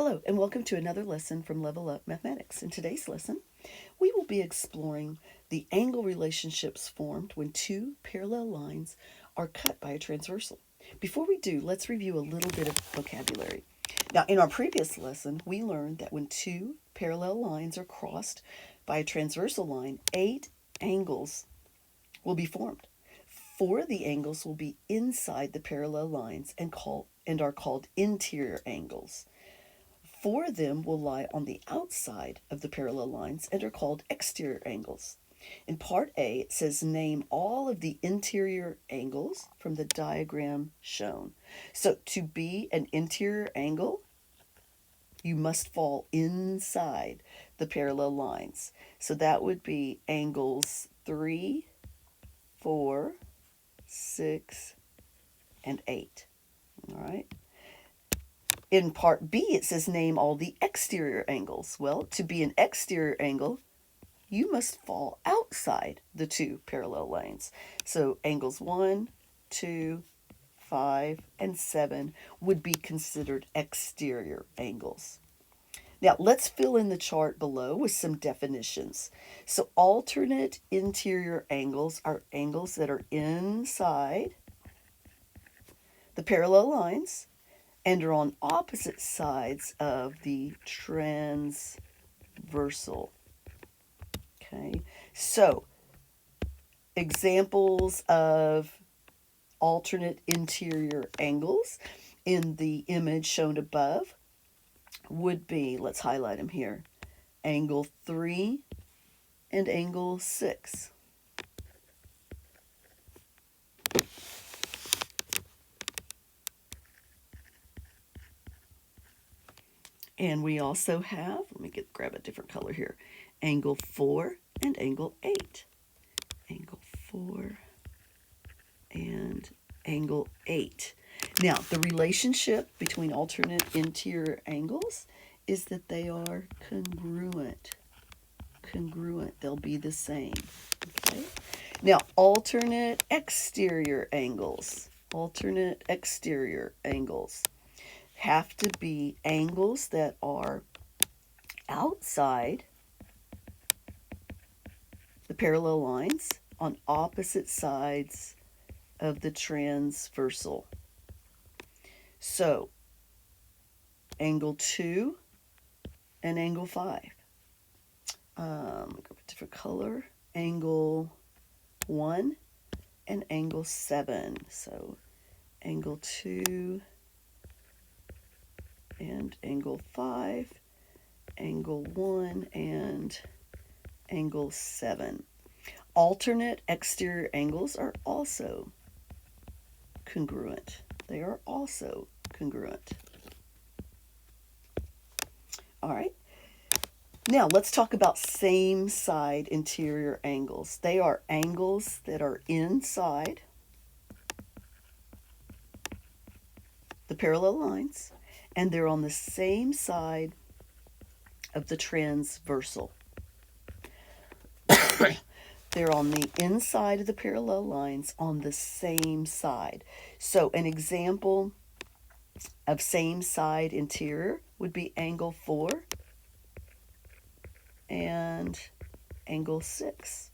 Hello, and welcome to another lesson from Level Up Mathematics. In today's lesson, we will be exploring the angle relationships formed when two parallel lines are cut by a transversal. Before we do, let's review a little bit of vocabulary. Now, in our previous lesson, we learned that when two parallel lines are crossed by a transversal line, 8 angles will be formed. 4 of the angles will be inside the parallel lines and are called interior angles. 4 of them will lie on the outside of the parallel lines and are called exterior angles. In part A, it says name all of the interior angles from the diagram shown. So to be an interior angle, you must fall inside the parallel lines. So that would be angles 3, 4, 6, and 8. All right. In part B, it says name all the exterior angles. Well, to be an exterior angle, you must fall outside the two parallel lines. So angles 1, 2, 5, and 7 would be considered exterior angles. Now, let's fill in the chart below with some definitions. So alternate interior angles are angles that are inside the parallel lines and are on opposite sides of the transversal. Okay, so examples of alternate interior angles in the image shown above would be, let's highlight them here, angle 3 and angle 6. And we also have, let me grab a different color here, angle 4 and angle 8. Angle 4 and angle 8. Now, the relationship between alternate interior angles is that they are congruent. Congruent, they'll be the same. Okay? Now, alternate exterior angles. Alternate exterior angles have to be angles that are outside the parallel lines on opposite sides of the transversal. So, angle 2 and angle 5. Grab a different color. Angle 1 and angle 7. So, angle 2 and angle 5, angle 1 and angle 7. Alternate exterior angles are also congruent. They are also congruent. All right. Now let's talk about same side interior angles. They are angles that are inside the parallel lines and they're on the same side of the transversal. They're on the inside of the parallel lines on the same side. So an example of same side interior would be angle 4 and angle 6.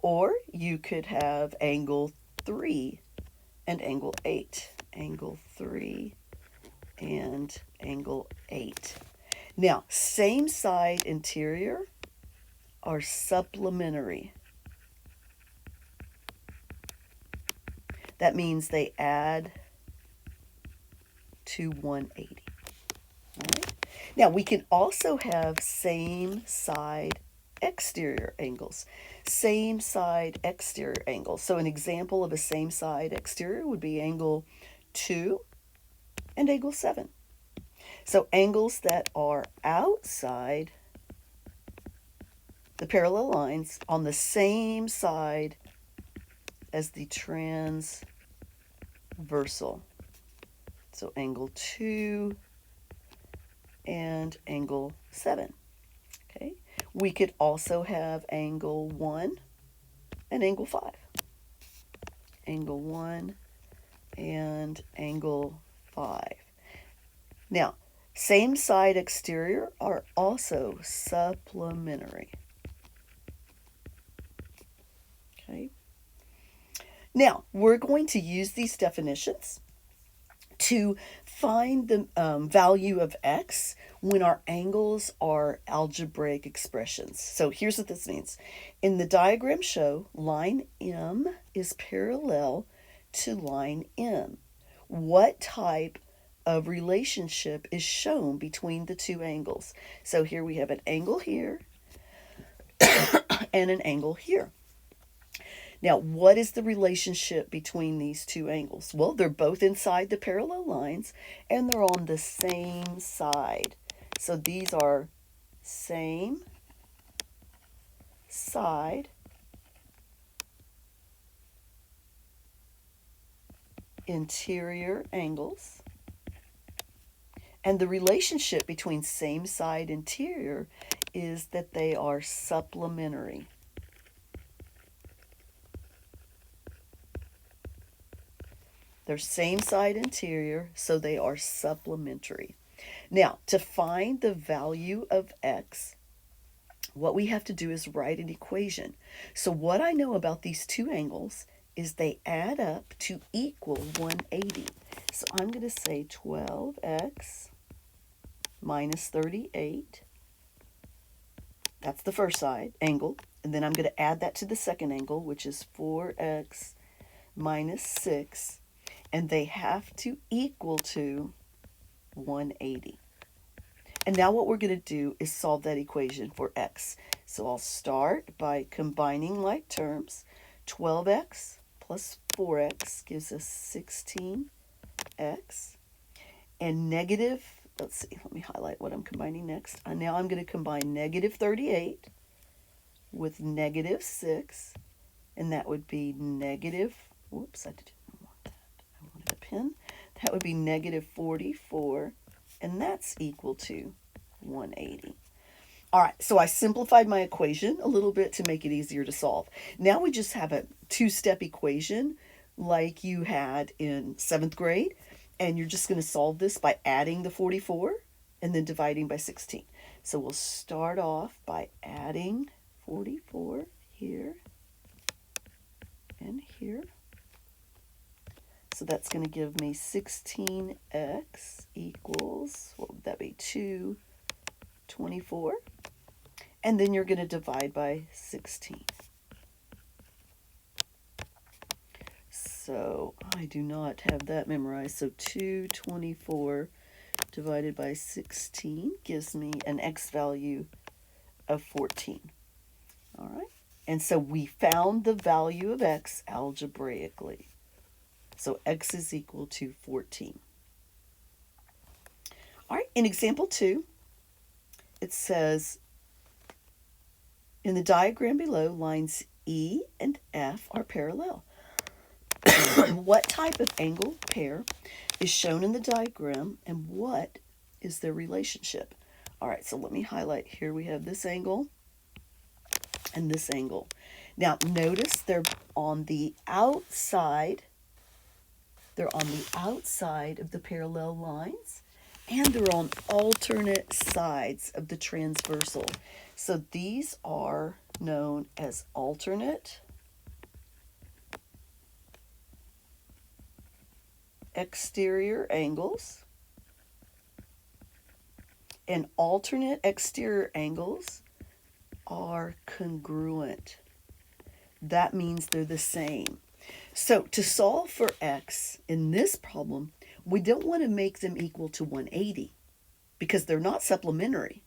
Or you could have angle 3 and angle 8. Angle 3 and angle 8. Now, same side interior are supplementary. That means they add to 180. All right? Now, we can also have same side exterior angles. Same side exterior angles. So an example of a same side exterior would be angle 2 and angle 7. So angles that are outside the parallel lines on the same side as the transversal. So angle 2 and angle 7. Okay. We could also have angle 1 and angle 5. Angle 1 and angle 5. Now, Same side exterior are also supplementary. Okay. Now, we're going to use these definitions to find the value of x when our angles are algebraic expressions. So here's what this means. In the diagram show, line M is parallel to line M. What type of relationship is shown between the two angles? So here we have an angle here and an angle here. Now, what is the relationship between these two angles? Well, they're both inside the parallel lines and they're on the same side. So these are same side interior angles. And the relationship between same side interior is that they are supplementary. They're same side interior, so they are supplementary. Now, to find the value of x, what we have to do is write an equation. So what I know about these two angles is they add up to equal 180. So I'm going to say 12x minus 38. That's the first side angle. And then I'm going to add that to the second angle, which is 4x minus 6. And they have to equal to 180. And now what we're going to do is solve that equation for x. So I'll start by combining like terms. 12x plus 4x gives us 16x. And negative, let's see, let me highlight what I'm combining next. Now I'm going to combine negative 38 with negative 6. And that would be negative, whoops, I didn't want that. I wanted a pen. That would be negative 44. And that's equal to 180. All right, so I simplified my equation a little bit to make it easier to solve. Now we just have a two-step equation like you had in 7th grade, and you're just going to solve this by adding the 44 and then dividing by 16. So we'll start off by adding 44 here and here. So that's going to give me 16x equals, what would that be, 224. And then you're going to divide by 16. So I do not have that memorized. So 224 divided by 16 gives me an x value of 14. All right. And so we found the value of x algebraically. So x is equal to 14. All right, in example 2, it says, in the diagram below, lines E and F are parallel. What type of angle pair is shown in the diagram and what is their relationship? All right, so let me highlight. Here we have this angle and this angle. Now, notice they're on the outside. They're on the outside of the parallel lines, and they're on alternate sides of the transversal. So these are known as alternate exterior angles. And alternate exterior angles are congruent. That means they're the same. So to solve for x in this problem, we don't want to make them equal to 180 because they're not supplementary.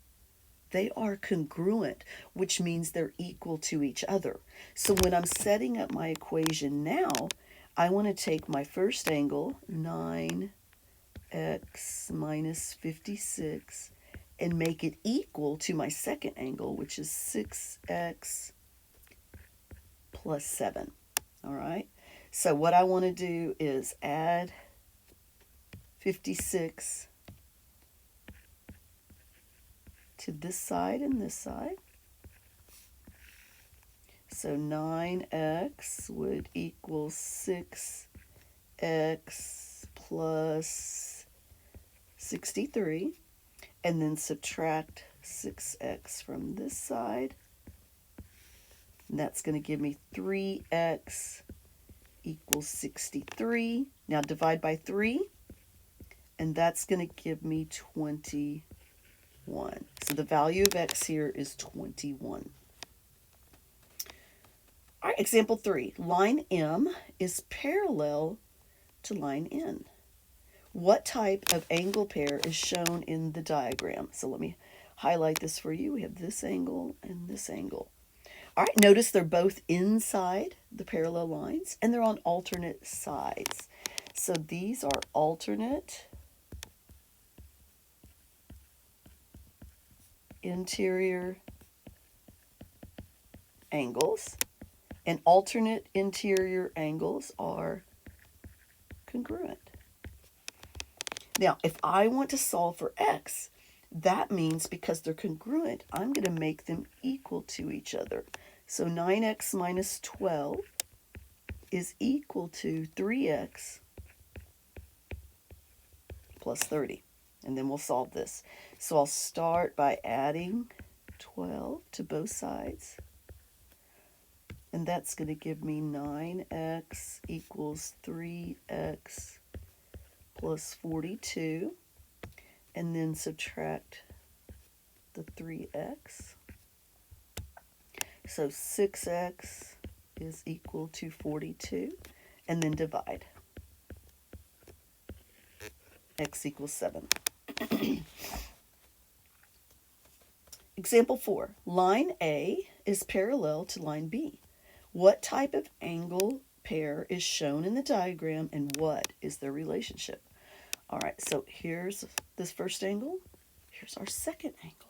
They are congruent, which means they're equal to each other. So when I'm setting up my equation now, I want to take my first angle, 9x minus 56, and make it equal to my second angle, which is 6x plus 7. All right? So what I want to do is add 56 to this side and this side. So 9x would equal 6x plus 63. and then subtract 6x from this side. And that's going to give me 3x equals 63. Now divide by 3, and that's going to give me 21. So the value of x here is 21. All right, example 3. Line M is parallel to line N. What type of angle pair is shown in the diagram? So let me highlight this for you. We have this angle and this angle. All right, notice they're both inside the parallel lines and they're on alternate sides. So these are alternate interior angles, and alternate interior angles are congruent. Now, if I want to solve for x, that means because they're congruent, I'm going to make them equal to each other. So 9x minus 12 is equal to 3x plus 30. And then we'll solve this. So I'll start by adding 12 to both sides. And that's going to give me 9x equals 3x plus 42. And then subtract the 3x. So 6x is equal to 42. And then divide. X equals 7. Example 4. Line A is parallel to line B. What type of angle pair is shown in the diagram and what is their relationship? All right, so here's this first angle. Here's our second angle.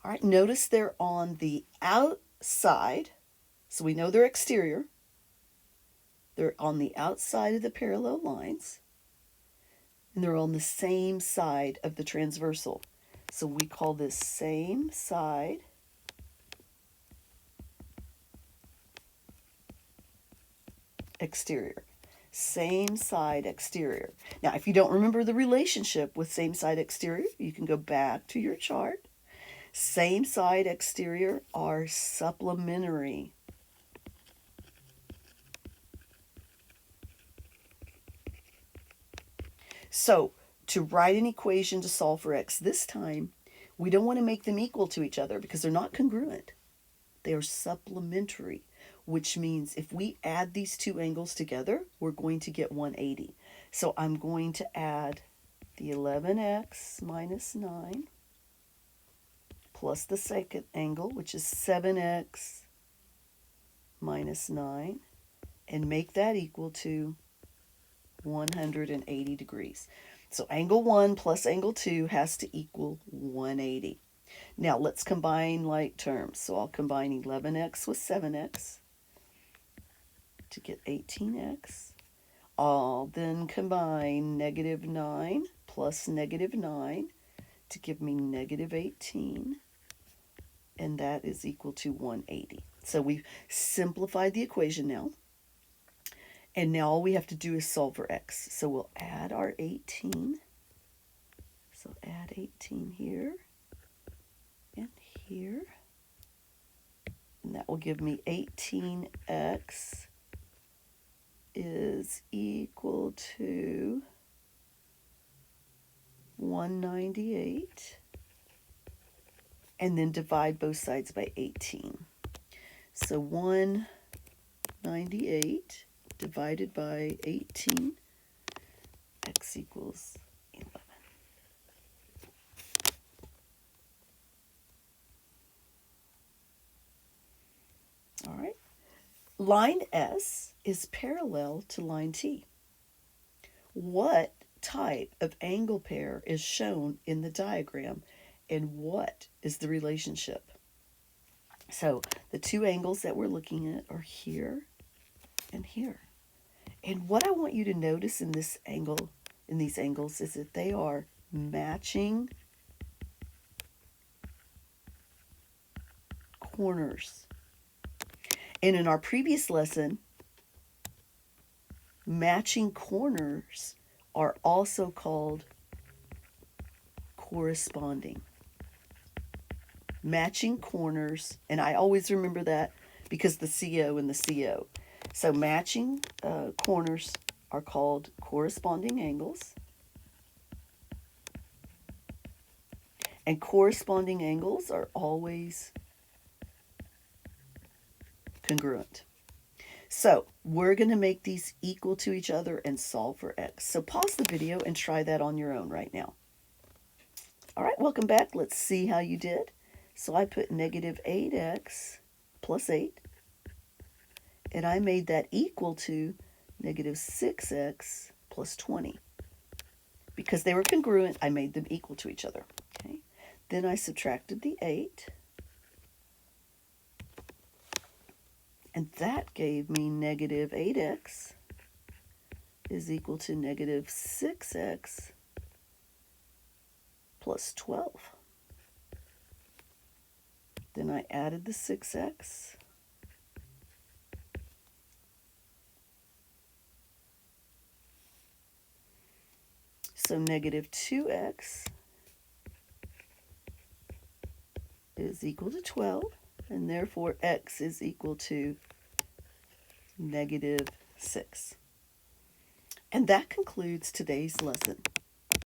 All right, notice they're on the outside. So we know they're exterior. They're on the outside of the parallel lines. And they're on the same side of the transversal. So we call this same side exterior. Same side exterior. Now, if you don't remember the relationship with same side exterior, you can go back to your chart. Same side exterior are supplementary. So, to write an equation to solve for x this time, we don't want to make them equal to each other because they're not congruent. They are supplementary, which means if we add these two angles together, we're going to get 180. So I'm going to add the 11x minus 9 plus the second angle, which is 7x minus 9, and make that equal to 180 degrees. So angle 1 plus angle 2 has to equal 180. Now let's combine like terms. So I'll combine 11x with 7x to get 18x. I'll then combine negative 9 plus negative 9 to give me negative 18. And that is equal to 180. So we've simplified the equation now. And now all we have to do is solve for x. So we'll add our 18. So add 18 here and here. And that will give me 18x is equal to 198. And then divide both sides by 18. So 198 divided by 18, x equals 11. All right. Line S is parallel to line T. What type of angle pair is shown in the diagram, and what is the relationship? So the two angles that we're looking at are here and here. And what I want you to notice in this angle, in these angles, is that they are matching corners. And in our previous lesson, matching corners are also called corresponding. Matching corners, and I always remember that because the CO and the CO. So matching corners are called corresponding angles. And corresponding angles are always congruent. So we're going to make these equal to each other and solve for x. So pause the video and try that on your own right now. All right, welcome back. Let's see how you did. So I put negative 8x plus 8, and I made that equal to negative 6x plus 20. Because they were congruent, I made them equal to each other. Okay. Then I subtracted the 8, and that gave me negative 8x is equal to negative 6x plus 12. Then I added the 6x. So negative 2x is equal to 12, and therefore x is equal to negative 6. And that concludes today's lesson.